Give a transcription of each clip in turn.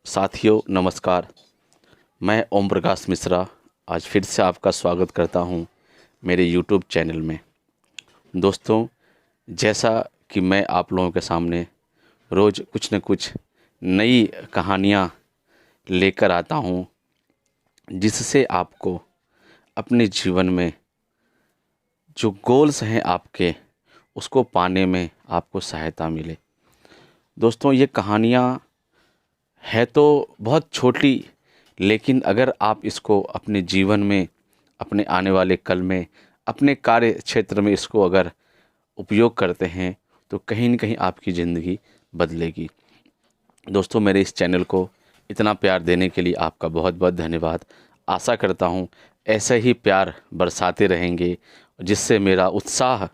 साथियों नमस्कार। मैं ओम प्रकाश मिश्रा आज फिर से आपका स्वागत करता हूं मेरे यूट्यूब चैनल में। दोस्तों, जैसा कि मैं आप लोगों के सामने रोज़ कुछ न कुछ नई कहानियां लेकर आता हूं, जिससे आपको अपने जीवन में जो गोल्स हैं आपके, उसको पाने में आपको सहायता मिले। दोस्तों, ये कहानियाँ है तो बहुत छोटी, लेकिन अगर आप इसको अपने जीवन में, अपने आने वाले कल में, अपने कार्य क्षेत्र में इसको अगर उपयोग करते हैं तो कहीं न कहीं आपकी ज़िंदगी बदलेगी। दोस्तों, मेरे इस चैनल को इतना प्यार देने के लिए आपका बहुत बहुत धन्यवाद। आशा करता हूँ ऐसे ही प्यार बरसाते रहेंगे, जिससे मेरा उत्साह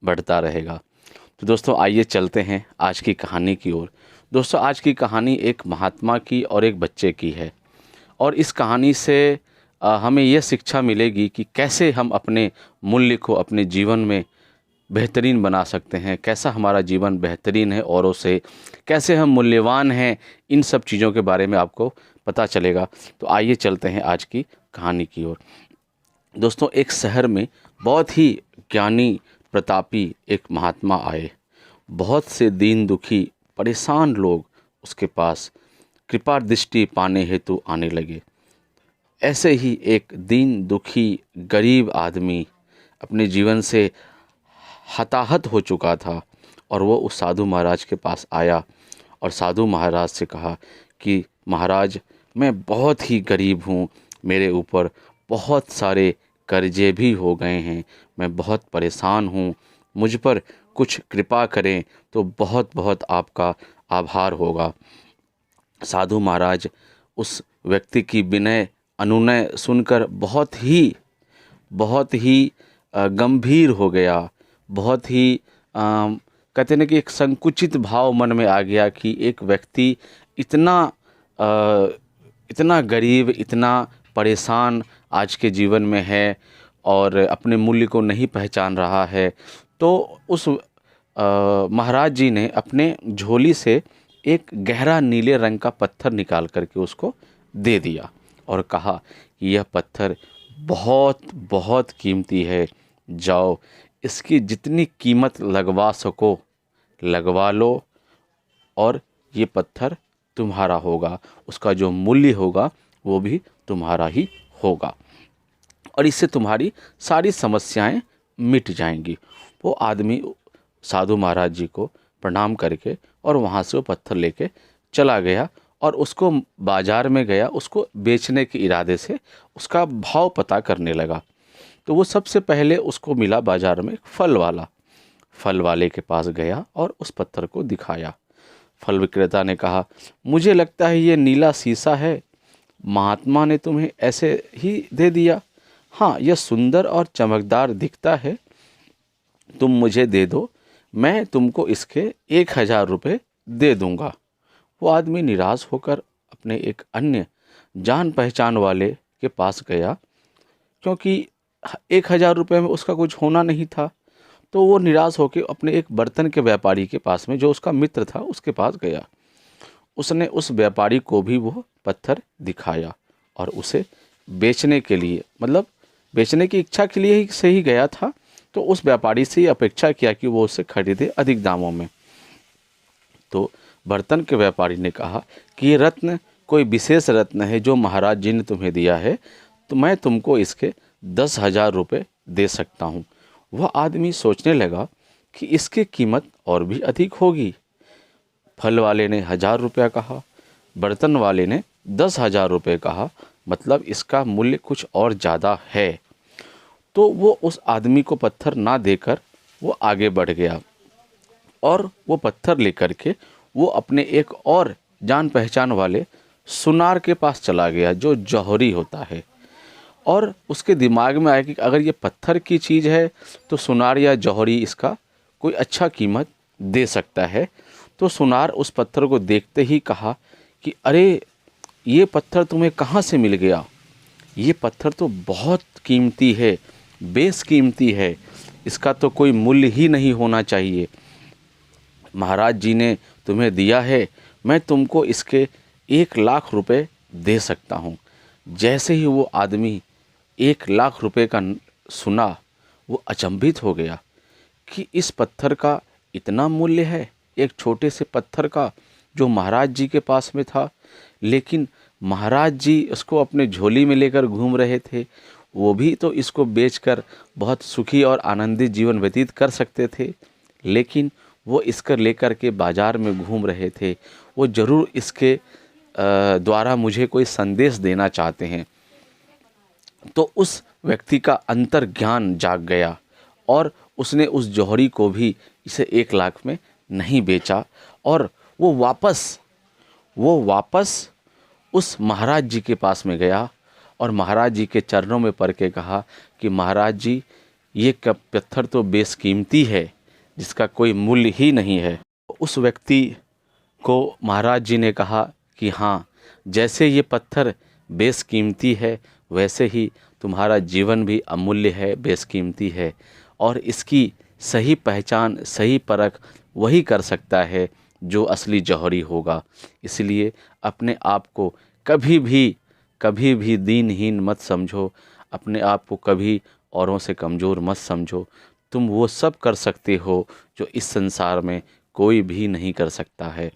बढ़ता रहेगा। तो दोस्तों, आइए चलते हैं आज की कहानी की ओर। दोस्तों, आज की कहानी एक महात्मा की और एक बच्चे की है, और इस कहानी से हमें यह शिक्षा मिलेगी कि कैसे हम अपने मूल्य को अपने जीवन में बेहतरीन बना सकते हैं, कैसा हमारा जीवन बेहतरीन है औरों से, कैसे हम मूल्यवान हैं। इन सब चीज़ों के बारे में आपको पता चलेगा। तो आइए चलते हैं आज की कहानी की ओर। दोस्तों, एक शहर में बहुत ही ज्ञानी प्रतापी एक महात्मा आए। बहुत से दीन दुखी परेशान लोग उसके पास कृपा दृष्टि पाने हेतु आने लगे। ऐसे ही एक दीन दुखी गरीब आदमी अपने जीवन से हताहत हो चुका था, और वो उस साधु महाराज के पास आया और साधु महाराज से कहा कि महाराज, मैं बहुत ही गरीब हूँ, मेरे ऊपर बहुत सारे कर्जे भी हो गए हैं, मैं बहुत परेशान हूँ, मुझ पर कुछ कृपा करें तो बहुत बहुत आपका आभार होगा। साधु महाराज उस व्यक्ति की विनय अनुनय सुनकर बहुत ही गंभीर हो गया। बहुत ही कहते हैं कि एक संकुचित भाव मन में आ गया कि एक व्यक्ति इतना गरीब, इतना परेशान आज के जीवन में है और अपने मूल्य को नहीं पहचान रहा है। तो उस महाराज जी ने अपने झोली से एक गहरा नीले रंग का पत्थर निकाल करके उसको दे दिया और कहा कि यह पत्थर बहुत बहुत कीमती है, जाओ इसकी जितनी कीमत लगवा सको लगवा लो, और ये पत्थर तुम्हारा होगा, उसका जो मूल्य होगा वो भी तुम्हारा ही होगा, और इससे तुम्हारी सारी समस्याएं मिट जाएंगी। वो आदमी साधु महाराज जी को प्रणाम करके और वहाँ से वो पत्थर लेके चला गया, और उसको बाज़ार में गया, उसको बेचने के इरादे से उसका भाव पता करने लगा। तो वो सबसे पहले उसको मिला बाज़ार में फल वाले के पास गया और उस पत्थर को दिखाया। फल विक्रेता ने कहा, मुझे लगता है ये नीला शीशा है, महात्मा ने तुम्हें ऐसे ही दे दिया। हाँ, यह सुंदर और चमकदार दिखता है, तुम मुझे दे दो, मैं तुमको इसके 1000 रुपये दे दूँगा। वो आदमी निराश होकर अपने एक अन्य जान पहचान वाले के पास गया, क्योंकि 1000 रुपये में उसका कुछ होना नहीं था। तो वो निराश होकर अपने एक बर्तन के व्यापारी के पास में, जो उसका मित्र था, उसके पास गया। उसने उस व्यापारी को भी वो पत्थर दिखाया और उसे बेचने के लिए, मतलब बेचने की इच्छा के लिए ही से ही गया था। तो उस व्यापारी से अपेक्षा किया कि वो उसे खरीदे अधिक दामों में। तो बर्तन के व्यापारी ने कहा कि ये रत्न कोई विशेष रत्न है जो महाराज जी ने तुम्हें दिया है, तो मैं तुमको इसके 10,000 रुपये दे सकता हूँ। वह आदमी सोचने लगा कि इसकी कीमत और भी अधिक होगी। फल वाले ने 1000 रुपया कहा, बर्तन वाले ने 10,000 रुपये कहा, मतलब इसका मूल्य कुछ और ज़्यादा है। तो वो उस आदमी को पत्थर ना देकर वो आगे बढ़ गया, और वो पत्थर लेकर के वो अपने एक और जान पहचान वाले सुनार के पास चला गया, जो जौहरी होता है। और उसके दिमाग में आया कि अगर ये पत्थर की चीज़ है तो सुनार या जौहरी इसका कोई अच्छा कीमत दे सकता है। तो सुनार उस पत्थर को देखते ही कहा कि अरे, ये पत्थर तुम्हें कहाँ से मिल गया? ये पत्थर तो बहुत कीमती है, बेशकीमती है, इसका तो कोई मूल्य ही नहीं होना चाहिए। महाराज जी ने तुम्हें दिया है, मैं तुमको इसके 1,00,000 रुपए दे सकता हूँ। जैसे ही वो आदमी 1,00,000 रुपए का सुना, वो अचंभित हो गया कि इस पत्थर का इतना मूल्य है, एक छोटे से पत्थर का जो महाराज जी के पास में था। लेकिन महाराज जी उसको अपने झोली में लेकर घूम रहे थे, वो भी तो इसको बेचकर बहुत सुखी और आनंदित जीवन व्यतीत कर सकते थे, लेकिन वो इसकर लेकर के बाज़ार में घूम रहे थे। वो ज़रूर इसके द्वारा मुझे कोई संदेश देना चाहते हैं। तो उस व्यक्ति का अंतर्ज्ञान जाग गया और उसने उस जौहरी को भी इसे 1,00,000 में नहीं बेचा और वो वापस उस महाराज जी के पास में गया और महाराज जी के चरणों में पड़ के कहा कि महाराज जी, ये पत्थर तो बेशकीमती है, जिसका कोई मूल्य ही नहीं है। उस व्यक्ति को महाराज जी ने कहा कि हाँ, जैसे ये पत्थर बेशकीमती है, वैसे ही तुम्हारा जीवन भी अमूल्य है, बेशकीमती है, और इसकी सही पहचान, सही परख वही कर सकता है जो असली जौहरी होगा। इसलिए अपने आप को कभी भी दीनहीन मत समझो, अपने आप को कभी औरों से कमज़ोर मत समझो। तुम वो सब कर सकते हो जो इस संसार में कोई भी नहीं कर सकता है।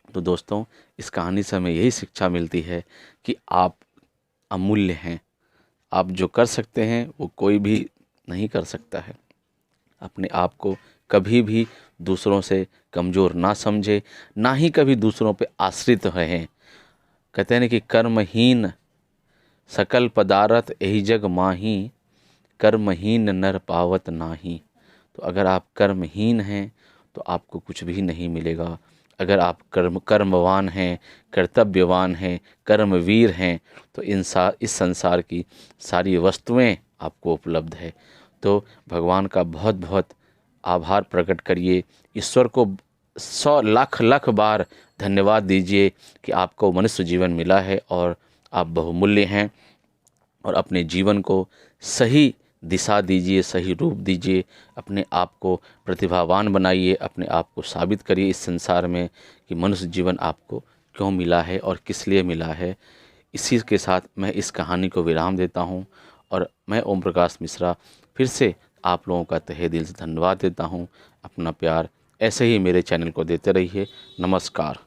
तो दोस्तों, इस कहानी से हमें यही शिक्षा मिलती है कि आप अमूल्य हैं। आप जो कर सकते हैं वो कोई भी नहीं कर सकता है। अपने आप को कभी भी दूसरों से कमज़ोर ना समझे, ना ही कभी दूसरों पे आश्रित रहें। कहते हैं कि कर्महीन सकल पदारथ एहि जग माही, कर्महीन नर पावत नाही। तो अगर आप कर्महीन हैं तो आपको कुछ भी नहीं मिलेगा। अगर आप कर्मवान हैं, कर्तव्यवान हैं, कर्मवीर हैं, तो इस संसार की सारी वस्तुएं आपको उपलब्ध है। तो भगवान का बहुत बहुत आभार प्रकट करिए, ईश्वर को 100 लाख बार धन्यवाद दीजिए कि आपको मनुष्य जीवन मिला है और आप बहुमूल्य हैं। और अपने जीवन को सही दिशा दीजिए, सही रूप दीजिए, अपने आप को प्रतिभावान बनाइए, अपने आप को साबित करिए इस संसार में कि मनुष्य जीवन आपको क्यों मिला है और किस लिए मिला है। इसी के साथ मैं इस कहानी को विराम देता हूँ और मैं ओम प्रकाश मिश्रा फिर से आप लोगों का तहे दिल से धन्यवाद देता हूँ। अपना प्यार ऐसे ही मेरे चैनल को देते रहिए। नमस्कार।